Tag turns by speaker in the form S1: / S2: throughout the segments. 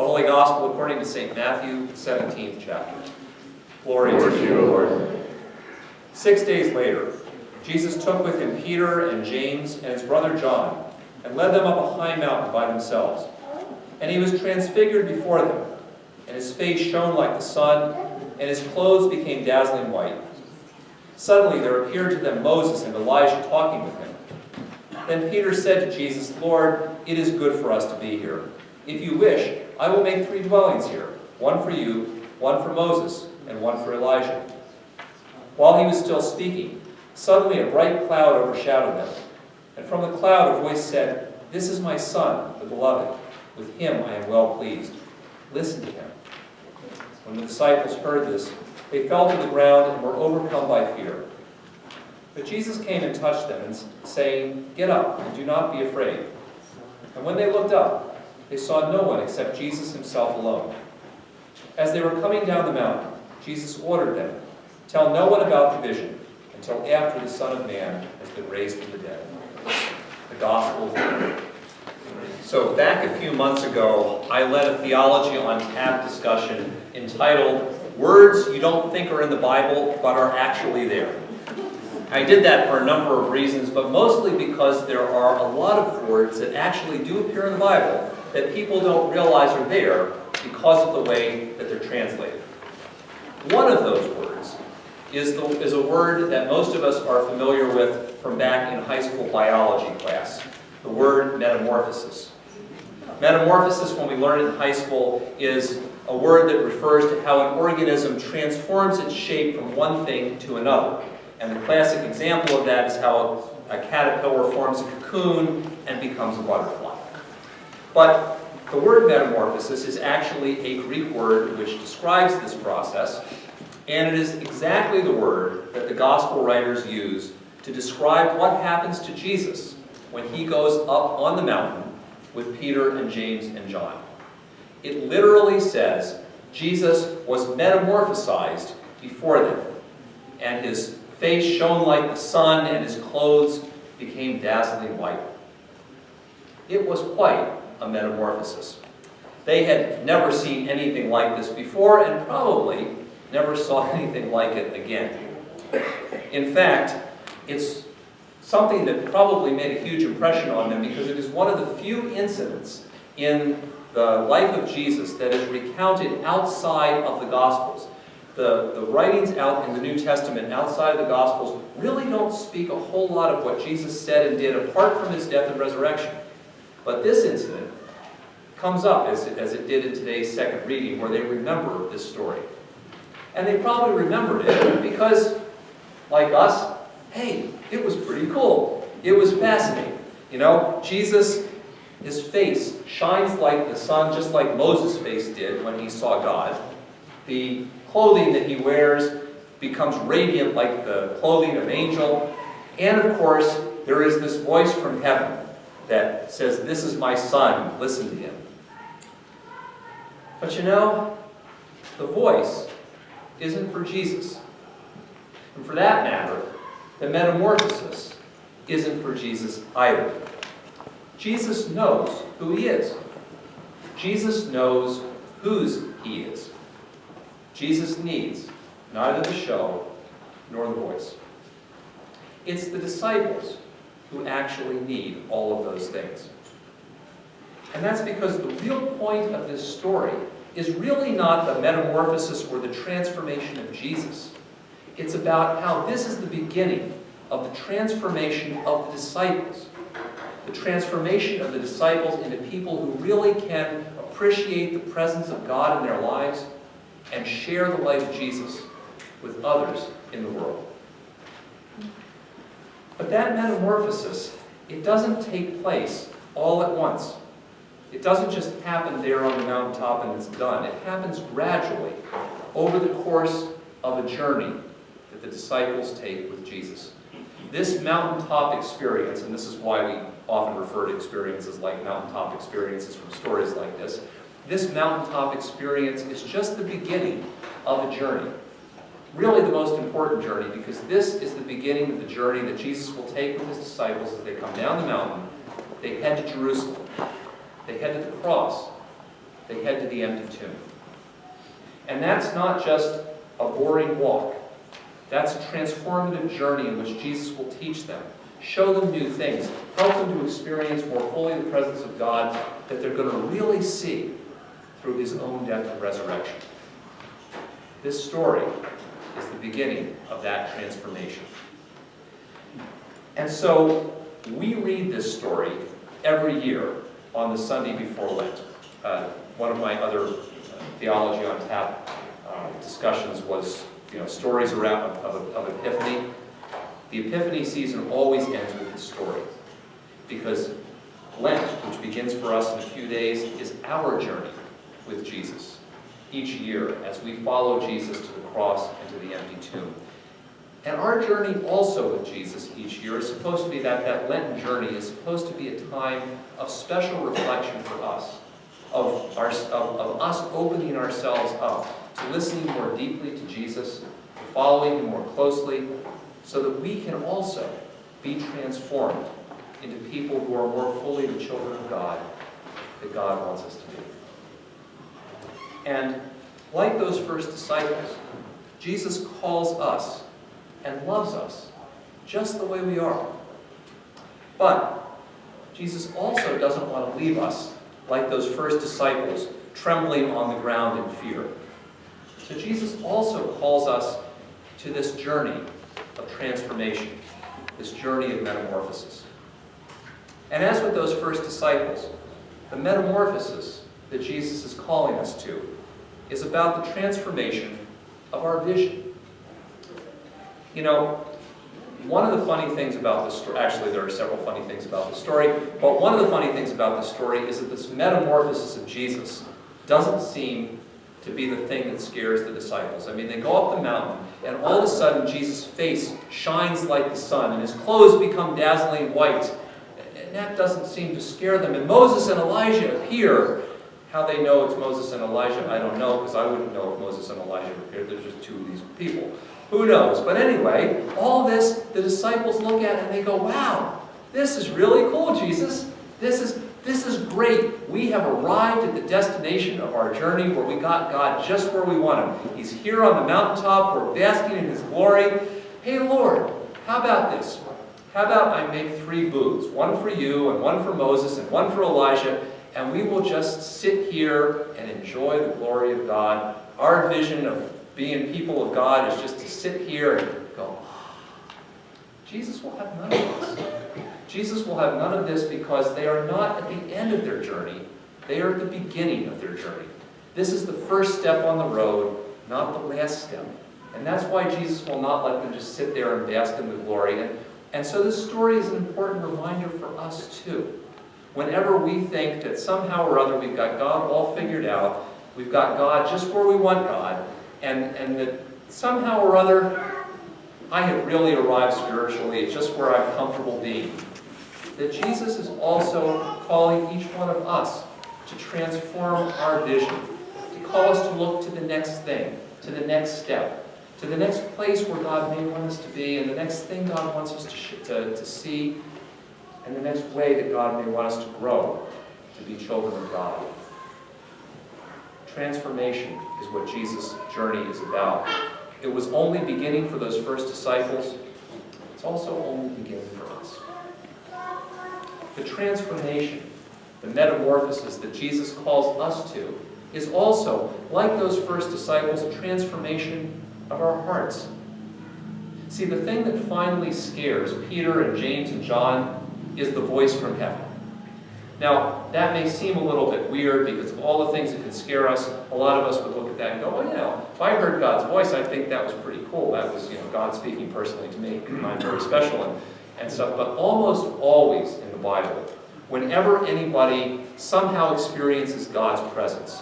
S1: The Holy Gospel according to St. Matthew, 17th chapter. Glory to you, Lord. 6 days later, Jesus took with him Peter and James and his brother John, and led them up a high mountain by themselves. And he was transfigured before them, and his face shone like the sun, and his clothes became dazzling white. Suddenly there appeared to them Moses and Elijah talking with him. Then Peter said to Jesus, "Lord, it is good for us to be here. If you wish, I will make 3 dwellings here, one for you, one for Moses, and one for Elijah." While he was still speaking, suddenly a bright cloud overshadowed them. And from the cloud a voice said, "This is my Son, the Beloved. With him I am well pleased. Listen to him." When the disciples heard this, they fell to the ground and were overcome by fear. But Jesus came and touched them, and saying, "Get up, and do not be afraid." And when they looked up, they saw no one except Jesus himself alone. As they were coming down the mountain, Jesus ordered them, "Tell no one about the vision until after the Son of Man has been raised from the dead." The Gospel of the Lord. So back a few months ago, I led a theology on tap discussion entitled, "Words You Don't Think Are in the Bible, But Are Actually There." I did that for a number of reasons, but mostly because there are a lot of words that actually do appear in the Bible that people don't realize are there because of the way that they're translated. One of those words is a word that most of us are familiar with from back in high school biology class, the word metamorphosis. Metamorphosis, when we learn it in high school, is a word that refers to how an organism transforms its shape from one thing to another. And the classic example of that is how a caterpillar forms a cocoon and becomes a butterfly. But the word metamorphosis is actually a Greek word which describes this process, and it is exactly the word that the gospel writers use to describe what happens to Jesus when he goes up on the mountain with Peter and James and John. It literally says Jesus was metamorphosized before them, and his face shone like the sun, and his clothes became dazzling white. It was quite a metamorphosis. They had never seen anything like this before, and probably never saw anything like it again. In fact, it's something that probably made a huge impression on them because it is one of the few incidents in the life of Jesus that is recounted outside of the Gospels. The writings out in the New Testament outside of the Gospels really don't speak a whole lot of what Jesus said and did apart from his death and resurrection. But this incident comes up as it did in today's second reading, where they remember this story. And they probably remembered it because, like us, hey, it was pretty cool. It was fascinating. You know, Jesus, his face shines like the sun, just like Moses' face did when he saw God. The clothing that he wears becomes radiant like the clothing of an angel. And of course, there is this voice from heaven that says, "This is my Son, listen to him." But you know, the voice isn't for Jesus. And for that matter, the metamorphosis isn't for Jesus either. Jesus knows who he is. Jesus knows whose he is. Jesus needs neither the show nor the voice. It's the disciples who actually need all of those things. And that's because the real point of this story is really not the metamorphosis or the transformation of Jesus. It's about how this is the beginning of the transformation of the disciples. The transformation of the disciples into people who really can appreciate the presence of God in their lives and share the light of Jesus with others in the world. But that metamorphosis, it doesn't take place all at once. It doesn't just happen there on the mountaintop and it's done. It happens gradually over the course of a journey that the disciples take with Jesus. This mountaintop experience, and this is why we often refer to experiences like mountaintop experiences from stories like this, this mountaintop experience is just the beginning of a journey. Really the most important journey, because this is the beginning of the journey that Jesus will take with his disciples as they come down the mountain. They head to Jerusalem. They head to the cross. they head to the empty tomb. And that's not just a boring walk. That's a transformative journey in which Jesus will teach them, show them new things, help them to experience more fully the presence of God that they're going to really see through his own death and resurrection. This story is the beginning of that transformation. And so we read this story every year on the Sunday before Lent. One of my other theology on tap discussions was stories around of Epiphany. The Epiphany season always ends with this story, because Lent, which begins for us in a few days, is our journey with Jesus each year as we follow Jesus to the cross and to the empty tomb. And our journey also with Jesus each year is supposed to be that Lenten journey is supposed to be a time of special reflection for us, of us opening ourselves up to listening more deeply to Jesus, to following him more closely, so that we can also be transformed into people who are more fully the children of God that God wants us to be. And like those first disciples, Jesus calls us and loves us just the way we are. But Jesus also doesn't want to leave us like those first disciples, trembling on the ground in fear. So Jesus also calls us to this journey of transformation, this journey of metamorphosis. And as with those first disciples, the metamorphosis that Jesus is calling us to is about the transformation of our vision. One of the funny things about this story, actually there are several funny things about the story, but one of the funny things about the story is that this metamorphosis of Jesus doesn't seem to be the thing that scares the disciples. I mean, they go up the mountain, and all of a sudden Jesus' face shines like the sun, and his clothes become dazzling white. And that doesn't seem to scare them. And Moses and Elijah appear. How they know it's Moses and Elijah, I don't know, because I wouldn't know if Moses and Elijah appeared. There's just two of these people. Who knows? But anyway, all this, the disciples look at it and they go, wow, this is really cool, Jesus. This is great. We have arrived at the destination of our journey where we got God just where we want him. He's here on the mountaintop. We're basking in his glory. Hey, Lord, how about this? How about I make 3 booths, one for you and one for Moses and one for Elijah, and we will just sit here and enjoy the glory of God. Our vision of being people of God is just to sit here and go, Jesus will have none of this. Jesus will have none of this because they are not at the end of their journey. They are at the beginning of their journey. This is the first step on the road, not the last step. And that's why Jesus will not let them just sit there and bask in the glory. And so this story is an important reminder for us too. Whenever we think that somehow or other we've got God all figured out, we've got God just where we want God, and that somehow or other I have really arrived spiritually, it's just where I'm comfortable being. That Jesus is also calling each one of us to transform our vision, to call us to look to the next thing, to the next step, to the next place where God may want us to be, and the next thing God wants us to see, and the next way that God may want us to grow, to be children of God. Transformation is what Jesus' journey is about. It was only beginning for those first disciples. It's also only beginning for us. The transformation, the metamorphosis that Jesus calls us to, is also, like those first disciples, a transformation of our hearts. See, the thing that finally scares Peter and James and John is the voice from heaven. Now, that may seem a little bit weird because of all the things that can scare us. A lot of us would look at that and go, well, if I heard God's voice, I think that was pretty cool. That was, God speaking personally to me. I'm very special and stuff. But almost always in the Bible, whenever anybody somehow experiences God's presence,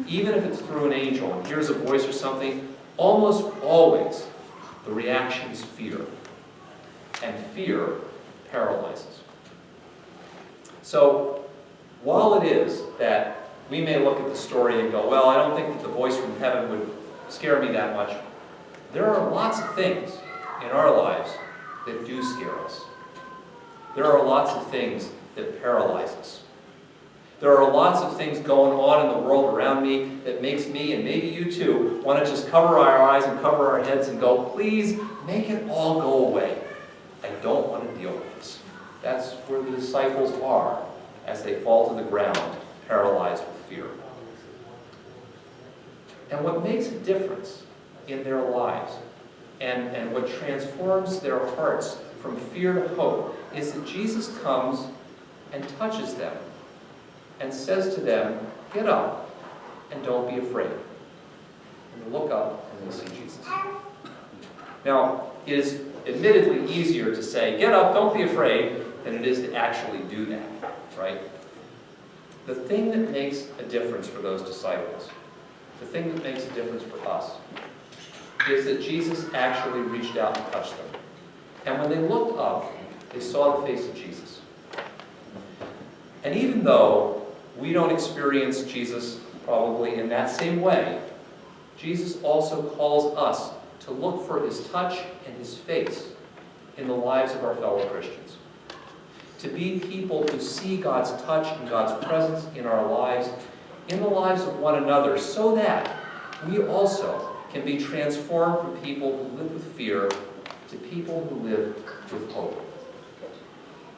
S1: even if it's through an angel and hears a voice or something, almost always the reaction is fear. And fear paralyzes. So, while it is that we may look at the story and go, well, I don't think that the voice from heaven would scare me that much, there are lots of things in our lives that do scare us. There are lots of things that paralyze us. There are lots of things going on in the world around me that makes me, and maybe you too, want to just cover our eyes and cover our heads and go, please make it all go away. I don't want to deal with this. That's where the disciples are as they fall to the ground, paralyzed with fear. And what makes a difference in their lives and what transforms their hearts from fear to hope is that Jesus comes and touches them and says to them, get up and don't be afraid. And they look up and they see Jesus. Now, it is admittedly easier to say, get up, don't be afraid, than it is to actually do that, right? The thing that makes a difference for those disciples, the thing that makes a difference for us, is that Jesus actually reached out and touched them. And when they looked up, they saw the face of Jesus. And even though we don't experience Jesus probably in that same way, Jesus also calls us to look for his touch and his face in the lives of our fellow Christians. To be people who see God's touch and God's presence in our lives, in the lives of one another, so that we also can be transformed from people who live with fear to people who live with hope.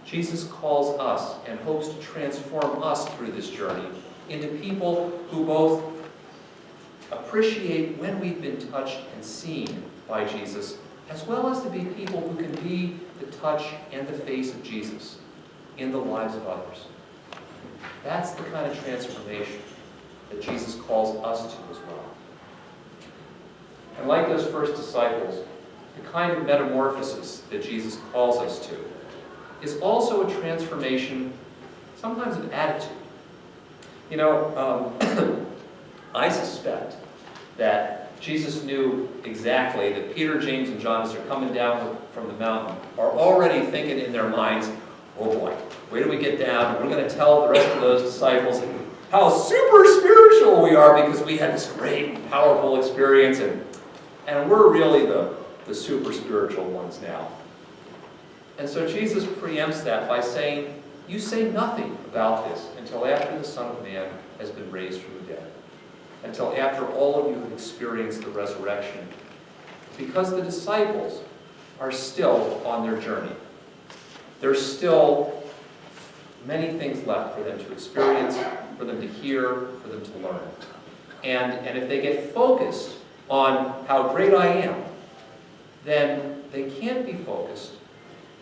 S1: Jesus calls us and hopes to transform us through this journey into people who both appreciate when we've been touched and seen by Jesus, as well as to be people who can be the touch and the face of Jesus in the lives of others. That's the kind of transformation that Jesus calls us to as well. And like those first disciples, the kind of metamorphosis that Jesus calls us to is also a transformation, sometimes of attitude. You know, I suspect that Jesus knew exactly that Peter, James, and John, as they're coming down from the mountain, are already thinking in their minds, oh boy, wait till we get down, and we're going to tell the rest of those disciples how super spiritual we are because we had this great and powerful experience, and we're really the super spiritual ones now. And so Jesus preempts that by saying, you say nothing about this until after the Son of Man has been raised from the dead. Until after all of you have experienced the resurrection. Because the disciples are still on their journey. There's still many things left for them to experience, for them to hear, for them to learn. And if they get focused on how great I am, then they can't be focused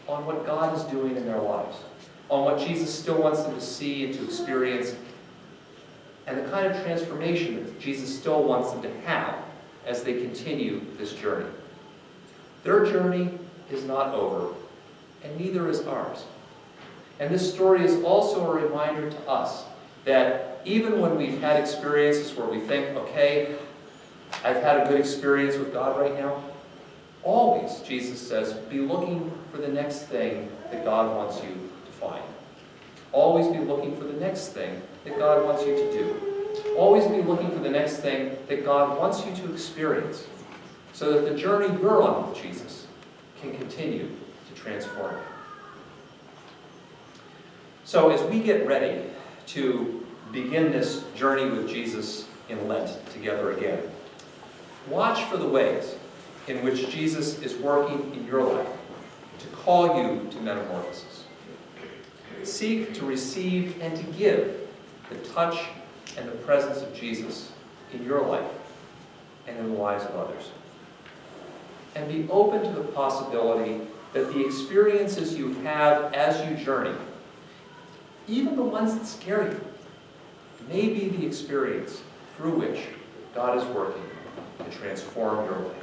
S1: on what God is doing in their lives, on what Jesus still wants them to see and to experience, and the kind of transformation that Jesus still wants them to have as they continue this journey. Their journey is not over, and neither is ours. And this story is also a reminder to us that even when we've had experiences where we think, okay, I've had a good experience with God right now, always, Jesus says, be looking for the next thing that God wants you to find. Always be looking for the next thing that God wants you to do. Always be looking for the next thing that God wants you to experience, so that the journey you're on with Jesus can continue to transform you. So as we get ready to begin this journey with Jesus in Lent together again, watch for the ways in which Jesus is working in your life to call you to metamorphosis. Seek to receive and to give the touch and the presence of Jesus in your life and in the lives of others. And be open to the possibility that the experiences you have as you journey, even the ones that scare you, may be the experience through which God is working to transform your life.